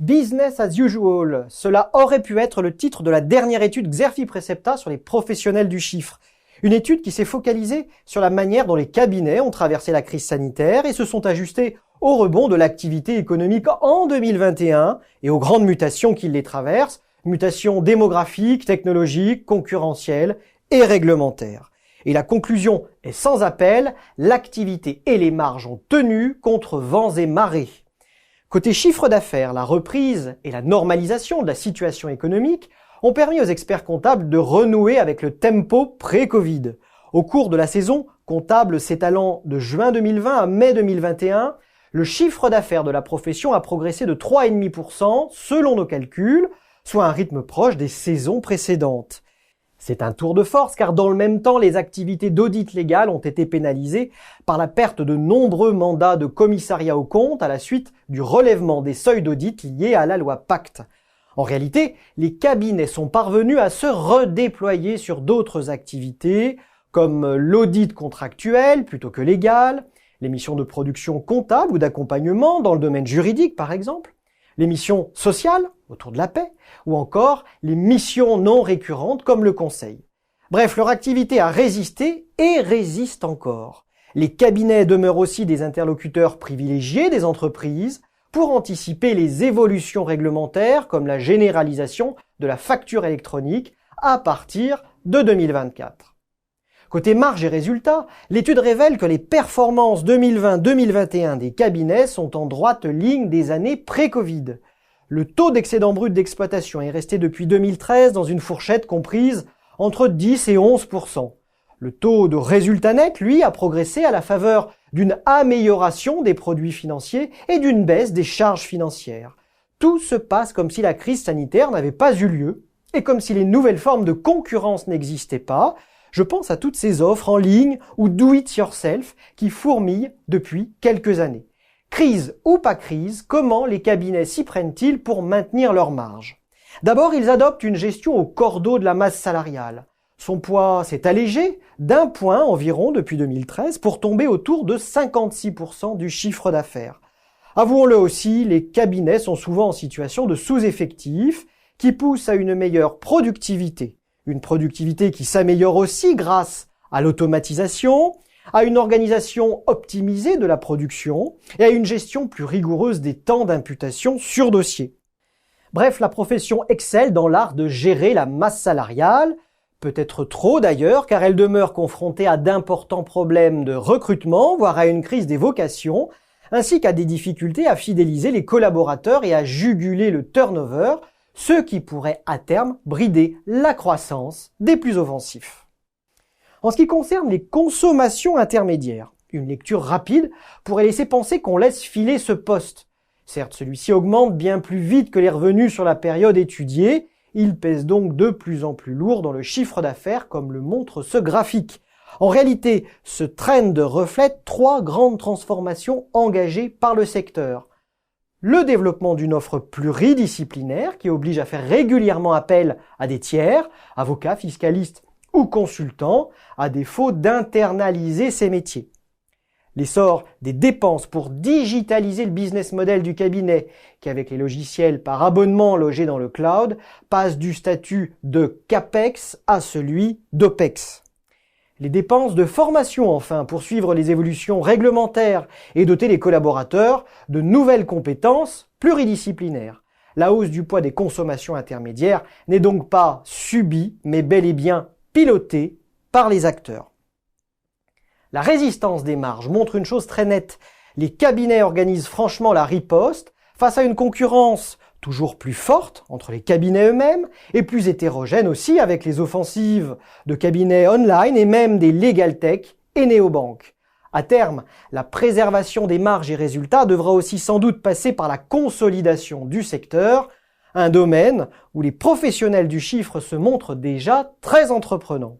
Business as usual, cela aurait pu être le titre de la dernière étude Xerfi Precepta sur les professionnels du chiffre. Une étude qui s'est focalisée sur la manière dont les cabinets ont traversé la crise sanitaire et se sont ajustés au rebond de l'activité économique en 2021 et aux grandes mutations qui les traversent, mutations démographiques, technologiques, concurrentielles et réglementaires. Et la conclusion est sans appel, l'activité et les marges ont tenu contre vents et marées. Côté chiffre d'affaires, la reprise et la normalisation de la situation économique ont permis aux experts comptables de renouer avec le tempo pré-Covid. Au cours de la saison comptable s'étalant de juin 2020 à mai 2021, le chiffre d'affaires de la profession a progressé de 3,5% selon nos calculs, soit un rythme proche des saisons précédentes. C'est un tour de force car dans le même temps, les activités d'audit légal ont été pénalisées par la perte de nombreux mandats de commissariat aux comptes à la suite du relèvement des seuils d'audit liés à la loi Pacte. En réalité, les cabinets sont parvenus à se redéployer sur d'autres activités comme l'audit contractuel plutôt que légal, les missions de production comptable ou d'accompagnement dans le domaine juridique par exemple, les missions sociales autour de la paix, ou encore les missions non récurrentes comme le conseil. Bref, leur activité a résisté et résiste encore. Les cabinets demeurent aussi des interlocuteurs privilégiés des entreprises pour anticiper les évolutions réglementaires comme la généralisation de la facture électronique à partir de 2024. Côté marge et résultats, l'étude révèle que les performances 2020-2021 des cabinets sont en droite ligne des années pré-Covid. Le taux d'excédent brut d'exploitation est resté depuis 2013 dans une fourchette comprise entre 10 et 11%. Le taux de résultat net, lui, a progressé à la faveur d'une amélioration des produits financiers et d'une baisse des charges financières. Tout se passe comme si la crise sanitaire n'avait pas eu lieu et comme si les nouvelles formes de concurrence n'existaient pas. Je pense à toutes ces offres en ligne ou do-it-yourself qui fourmillent depuis quelques années. Crise ou pas crise, comment les cabinets s'y prennent-ils pour maintenir leurs marges? D'abord, ils adoptent une gestion au cordeau de la masse salariale. Son poids s'est allégé d'un point environ depuis 2013 pour tomber autour de 56% du chiffre d'affaires. Avouons-le aussi, les cabinets sont souvent en situation de sous-effectif qui pousse à une meilleure productivité. Une productivité qui s'améliore aussi grâce à l'automatisation, à une organisation optimisée de la production et à une gestion plus rigoureuse des temps d'imputation sur dossier. Bref, la profession excelle dans l'art de gérer la masse salariale, peut-être trop d'ailleurs, car elle demeure confrontée à d'importants problèmes de recrutement, voire à une crise des vocations, ainsi qu'à des difficultés à fidéliser les collaborateurs et à juguler le turnover, ce qui pourrait à terme brider la croissance des plus offensifs. En ce qui concerne les consommations intermédiaires, une lecture rapide pourrait laisser penser qu'on laisse filer ce poste. Certes, celui-ci augmente bien plus vite que les revenus sur la période étudiée, il pèse donc de plus en plus lourd dans le chiffre d'affaires comme le montre ce graphique. En réalité, ce trend reflète trois grandes transformations engagées par le secteur. Le développement d'une offre pluridisciplinaire qui oblige à faire régulièrement appel à des tiers, avocats, fiscalistes ou consultants, à défaut d'internaliser ces métiers. L'essor des dépenses pour digitaliser le business model du cabinet, qui avec les logiciels par abonnement logés dans le cloud, passe du statut de CAPEX à celui d'OPEX. Les dépenses de formation, enfin, pour suivre les évolutions réglementaires et doter les collaborateurs de nouvelles compétences pluridisciplinaires. La hausse du poids des consommations intermédiaires n'est donc pas subie, mais bel et bien pilotée par les acteurs. La résistance des marges montre une chose très nette. Les cabinets organisent franchement la riposte face à une concurrence toujours plus forte entre les cabinets eux-mêmes et plus hétérogène aussi avec les offensives de cabinets online et même des legal tech et néobanques. À terme, la préservation des marges et résultats devra aussi sans doute passer par la consolidation du secteur, un domaine où les professionnels du chiffre se montrent déjà très entreprenants.